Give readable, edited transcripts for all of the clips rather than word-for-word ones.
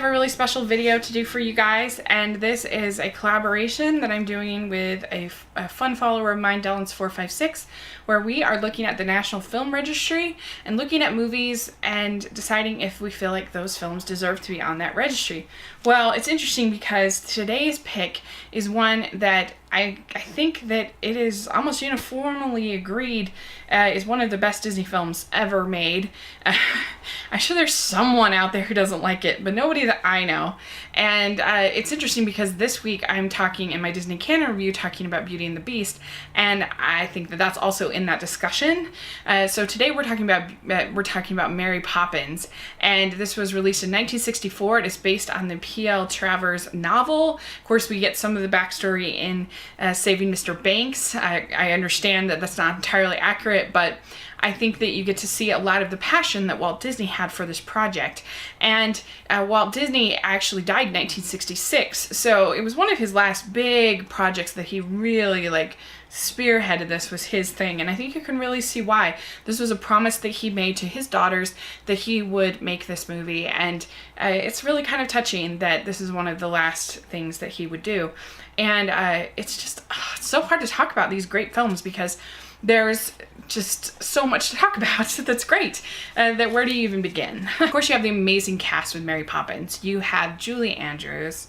a really special video to do for you guys, and this is a collaboration that I'm doing with a fun follower of mine, Dellens 456, where we are looking at the National Film Registry and looking at movies and deciding if we feel like those films deserve to be on that registry. Well, it's interesting because today's pick is one that I think that it is almost uniformly agreed is one of the best Disney films ever made. I'm sure there's someone out there who doesn't like it, but nobody that I know. And it's interesting because this week I'm talking in my Disney Canon review talking about Beauty and the Beast, and I think that that's also in that discussion. So today we're talking about Mary Poppins, and this was released in 1964. It is based on the P.L. Travers novel. Of course, we get some of the backstory in Saving Mr. Banks. I understand that that's not entirely accurate, but I think that you get to see a lot of the passion that Walt Disney had for this project. And Walt Disney actually died in 1966, so it was one of his last big projects that he really spearheaded. This was his thing, and I think you can really see why. This was a promise that he made to his daughters that he would make this movie, and it's really kind of touching that this is one of the last things that he would do. And it's just it's so hard to talk about these great films because there's just so much to talk about that's great, that where do you even begin? Of course, you have the amazing cast with Mary Poppins. You have Julie Andrews,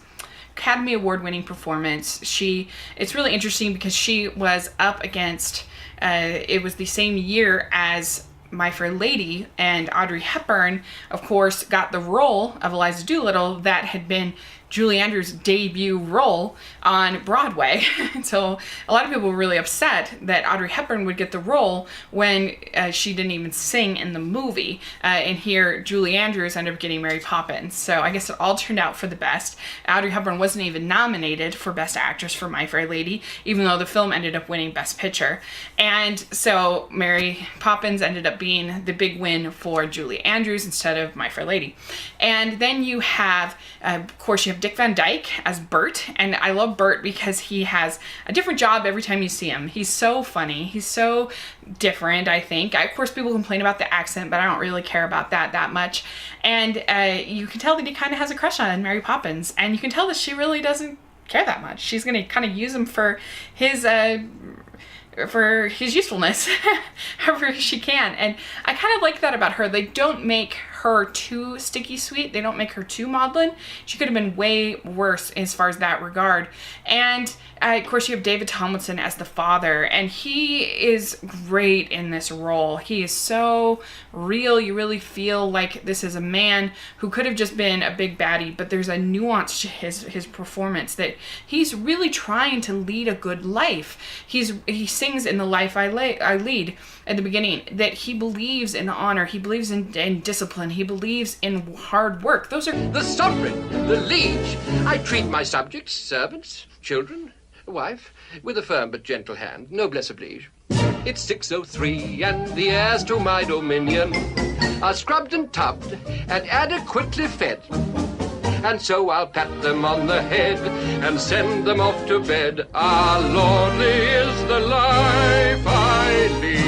Academy Award winning performance. It's really interesting because she was up against, it was the same year as My Fair Lady, and Audrey Hepburn, of course, got the role of Eliza Doolittle that had been Julie Andrews' debut role on Broadway. So a lot of people were really upset that Audrey Hepburn would get the role when she didn't even sing in the movie. And here Julie Andrews ended up getting Mary Poppins. So I guess it all turned out for the best. Audrey Hepburn wasn't even nominated for Best Actress for My Fair Lady, even though the film ended up winning Best Picture. And so Mary Poppins ended up being the big win for Julie Andrews instead of My Fair Lady. And then you have, of course, you have Dick Van Dyke as Bert, and I love Bert because he has a different job every time you see him. He's so funny. He's so different, I think. Of course, people complain about the accent, but I don't really care about that much. And you can tell that he kind of has a crush on Mary Poppins, and you can tell that she really doesn't care that much. She's going to kind of use him for his usefulness however she can. And I kind of like that about her. They don't make her too sticky sweet. They don't make her too maudlin. She could have been way worse as far as that regard. And of course, you have David Tomlinson as the father, and he is great in this role. He is so real. You really feel like this is a man who could have just been a big baddie, but there's a nuance to his performance that he's really trying to lead a good life. He sings in The Life I Lead at the beginning that he believes in honor, he believes in discipline, he believes in hard work. Those are the sovereign, the liege. I treat my subjects, servants, children, wife, with a firm but gentle hand. Noblesse oblige. It's 6:03, and the heirs to my dominion are scrubbed and tubbed and adequately fed. And so I'll pat them on the head and send them off to bed. Ah, lordly is the life I lead.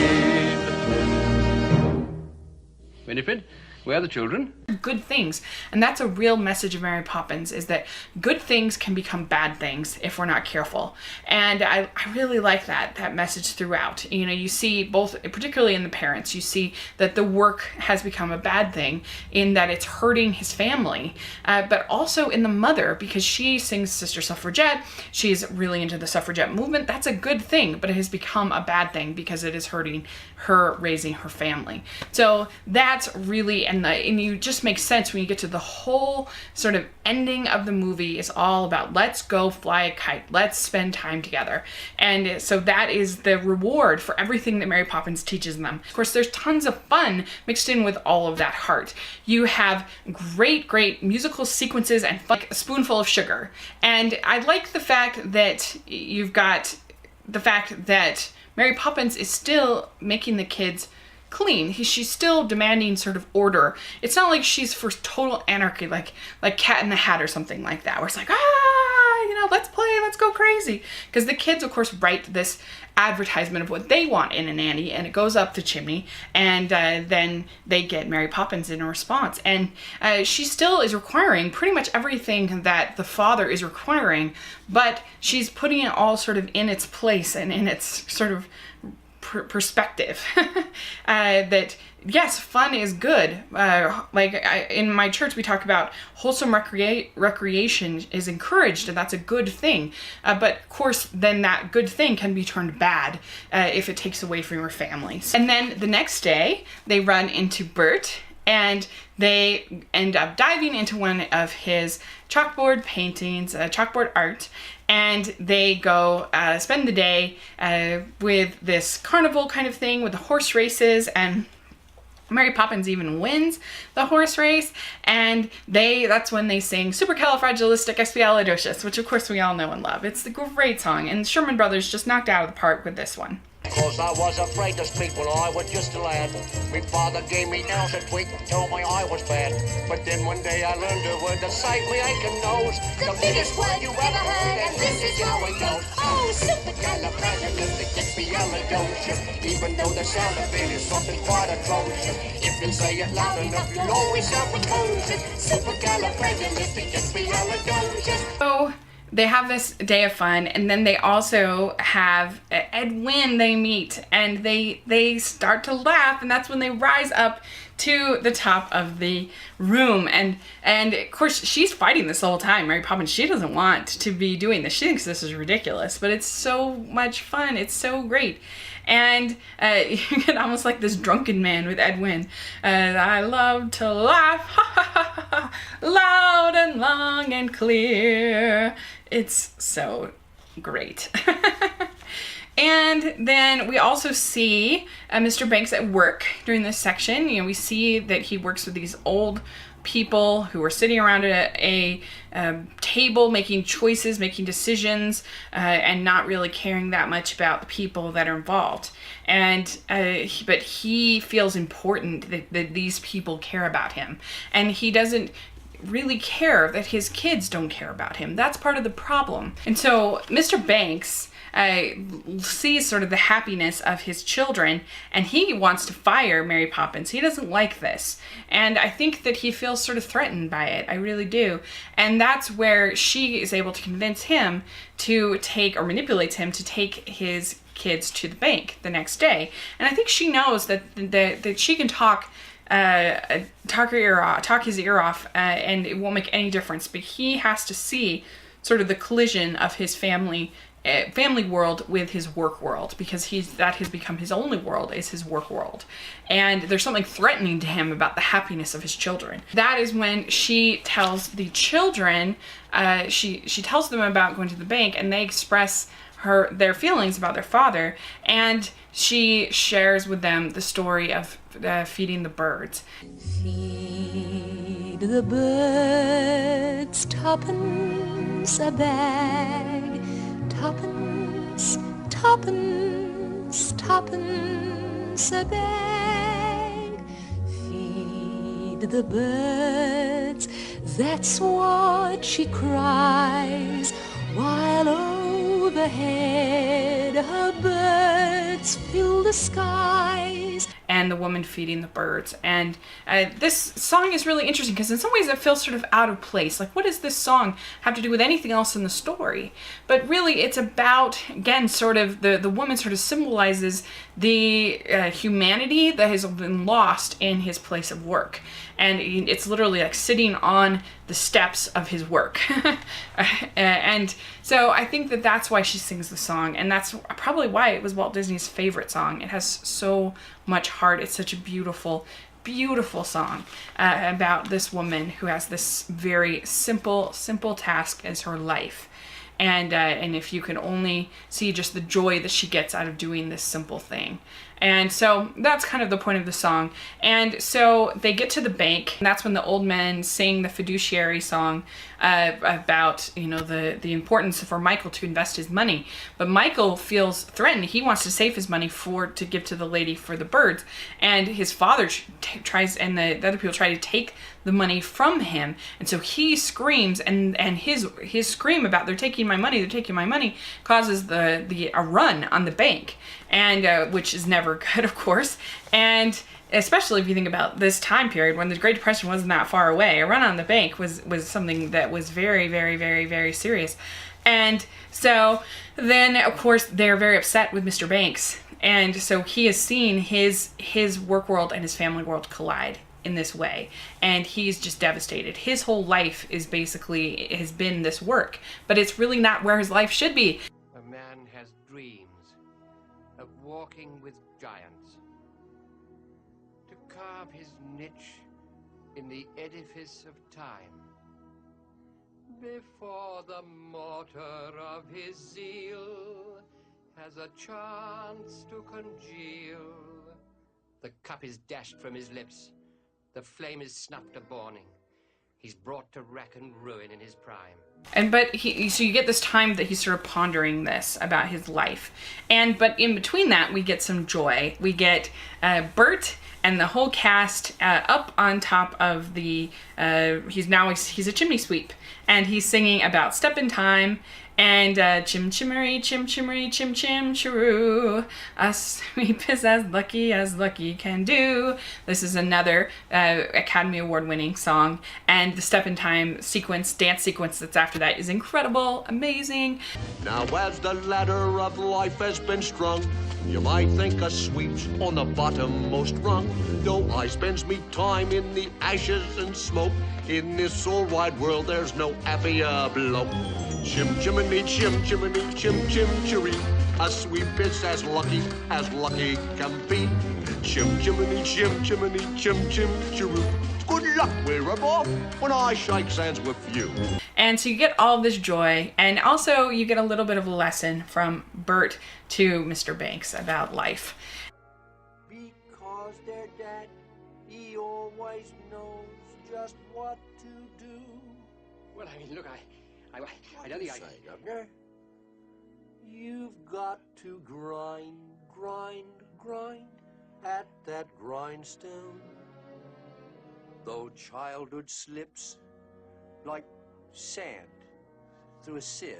Winifred, where are the children? Good things. And that's a real message of Mary Poppins, is that good things can become bad things if we're not careful. And I really like that message throughout. You know, you see both, particularly in the parents, you see that the work has become a bad thing in that it's hurting his family, but also in the mother, because she sings Sister Suffragette. She's really into the suffragette movement. That's a good thing, but it has become a bad thing because it is hurting her raising her family. So that's really, and you just makes sense when you get to the whole sort of ending of the movie is all about let's go fly a kite, let's spend time together. And so that is the reward for everything that Mary Poppins teaches them. Of course, there's tons of fun mixed in with all of that heart. You have great musical sequences and like a spoonful of sugar. And I like the fact that you've got the fact that Mary Poppins is still making the kids clean. She's still demanding sort of order. It's not like she's for total anarchy, like Cat in the Hat or something like that, where it's like, let's play, let's go crazy. Because the kids, of course, write this advertisement of what they want in a nanny, and it goes up the chimney, and then they get Mary Poppins in a response. And she still is requiring pretty much everything that the father is requiring, but she's putting it all sort of in its place and in its sort of perspective. That yes, fun is good. In my church, we talk about wholesome recreation is encouraged, and that's a good thing. But of course, then that good thing can be turned bad if it takes away from your families. And then the next day, they run into Bert, and they end up diving into one of his chalkboard paintings, chalkboard art, and they go spend the day with this carnival kind of thing with the horse races, and Mary Poppins even wins the horse race, and that's when they sing Supercalifragilisticexpialidocious, which of course we all know and love. It's the great song, and Sherman Brothers just knocked out of the park with this one. Cause I was afraid to speak when I was just a lad. My father gave me nails a tweak, told me I was bad. But then one day I learned a word to say me aching nose. The biggest word you ever heard, and this is how it goes. Oh, supercalifragilisticexpialidocious. Even though the sound of it is something quite atrocious. If you say it loud enough, you'll always sound precocious. Supercalifragilisticexpialidocious. So they have this day of fun, and then they also have Edwin they meet, and they start to laugh, and that's when they rise up to the top of the room, and of course she's fighting this the whole time. Mary Poppins, she doesn't want to be doing this. She thinks this is ridiculous, but it's so much fun. It's so great. And you get almost like this drunken man with Edwin. I love to laugh, loud and long and clear. It's so great. And then we also see Mr. Banks at work during this section. You know, we see that he works with these old people who are sitting around a table making choices, making decisions, and not really caring that much about the people that are involved. And but he feels important that these people care about him, and he doesn't really care that his kids don't care about him. That's part of the problem. And so Mr. Banks sees sort of the happiness of his children, and he wants to fire Mary Poppins. He doesn't like this, and I think that he feels sort of threatened by it. I really do. And that's where she is able to convince him to manipulates him to take his kids to the bank the next day. And I think she knows that she can talk his ear off, and it won't make any difference. But he has to see sort of the collision of his family world with his work world, because that has become his only world, is his work world. And there's something threatening to him about the happiness of his children. That is when she tells the children, she tells them about going to the bank, and they express their feelings about their father, and she shares with them the story of feeding the birds. Feed the birds, tuppence a bag, tuppence, tuppence, tuppence a bag. Feed the birds, that's what she cries, while overhead her birds fill the skies. And the woman feeding the birds. And this song is really interesting because in some ways it feels sort of out of place. Like, what does this song have to do with anything else in the story? But really it's about, again, sort of the woman sort of symbolizes the humanity that has been lost in his place of work. And it's literally like sitting on the steps of his work. And so I think that that's why she sings the song, and that's probably why it was Walt Disney's favorite song. It has so much heart. It's such a beautiful, beautiful song about this woman who has this very simple task as her life. And if you can only see just the joy that she gets out of doing this simple thing. And so that's kind of the point of the song. And so they get to the bank, and that's when the old men sing the fiduciary song about, you know, the importance for Michael to invest his money. But Michael feels threatened. He wants to save his money to give to the lady for the birds. And his father tries, and the other people try to take the money from him. And so he screams, and his scream about they're taking my money, they're taking my money, causes a run on the bank, and which is never good, of course. And especially if you think about this time period when the Great Depression wasn't that far away, a run on the bank was something that was very, very, very, very serious. And so then, of course, they're very upset with Mr. Banks. And so he has seen his work world and his family world collide in this way. And he's just devastated. His whole life has been this work. But it's really not where his life should be. A man has dreams of walking with giants, to carve his niche in the edifice of time. Before the mortar of his zeal has a chance to congeal. The cup is dashed from his lips, the flame is snuffed a burning. He's brought to wreck and ruin in his prime. So you get this time that he's sort of pondering this about his life. But in between that, we get some joy. We get Bert and the whole cast up on top of the, he's a chimney sweep, and he's singing about Step in Time, and chim chimmery, chim chimmery, chim chim chiroo, a sweep is as lucky can do. This is another Academy Award winning song, and the Step in Time dance sequence that's after that is incredible, amazing. Now as the ladder of life has been strung, you might think a sweep's on the bottommost rung. Though I spends me time in the ashes and smoke, in this all wide world there's no happier bloke. Chim chimney, chim chimney, chim chim chiree, a sweep is as lucky can be. Chim chimney, chim chimney, chim chim chiroo. Good luck wherever when I shake hands with you. And so you get all this joy, and also you get a little bit of a lesson from Bert to Mr. Banks about life. Because their dad, he always knows just what to do. Well, I mean, look, I don't think I Say, Governor, you've got to grind at that grindstone. Though childhood slips like sand through a sieve.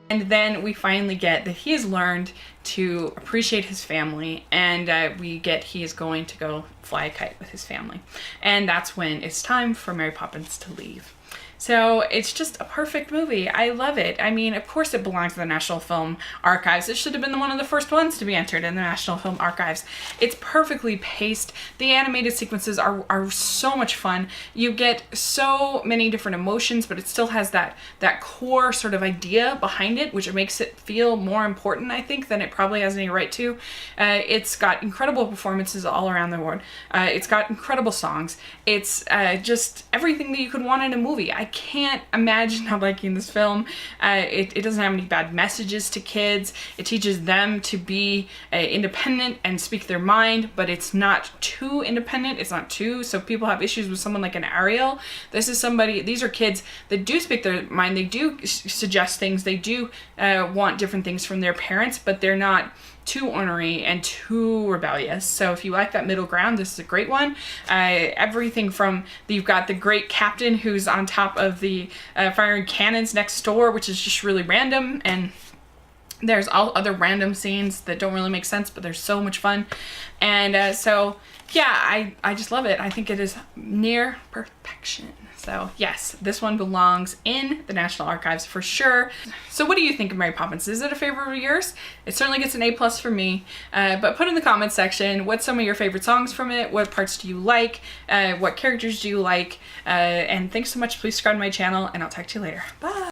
And then we finally get that he has learned to appreciate his family, and we get he is going to go fly a kite with his family. And that's when it's time for Mary Poppins to leave. So it's just a perfect movie. I love it. I mean, of course it belongs to the National Film Archives. It should have been one of the first ones to be entered in the National Film Archives. It's perfectly paced. The animated sequences are so much fun. You get so many different emotions, but it still has that core sort of idea behind it, which makes it feel more important, I think, than it probably has any right to. It's got incredible performances all around the world. It's got incredible songs. It's just everything that you could want in a movie. I can't imagine not liking this film. It doesn't have any bad messages to kids. It teaches them to be independent and speak their mind, but it's not too independent. It's not too, so people have issues with someone like an Ariel. These are kids that do speak their mind. They do suggest things. They do want different things from their parents, but they're not too ornery and too rebellious. So if you like that middle ground, this is a great one. Everything from, you've got the great captain who's on top of the firing cannons next door, which is just really random, and there's all other random scenes that don't really make sense, but they're so much fun. And so yeah, I just love it. I think it is near perfection. So yes, this one belongs in the National Archives for sure. So what do you think of Mary Poppins? Is it a favorite of yours? It certainly gets an A+ for me, but put in the comments section, what's some of your favorite songs from it? What parts do you like? What characters do you like? And thanks so much. Please subscribe to my channel, and I'll talk to you later. Bye.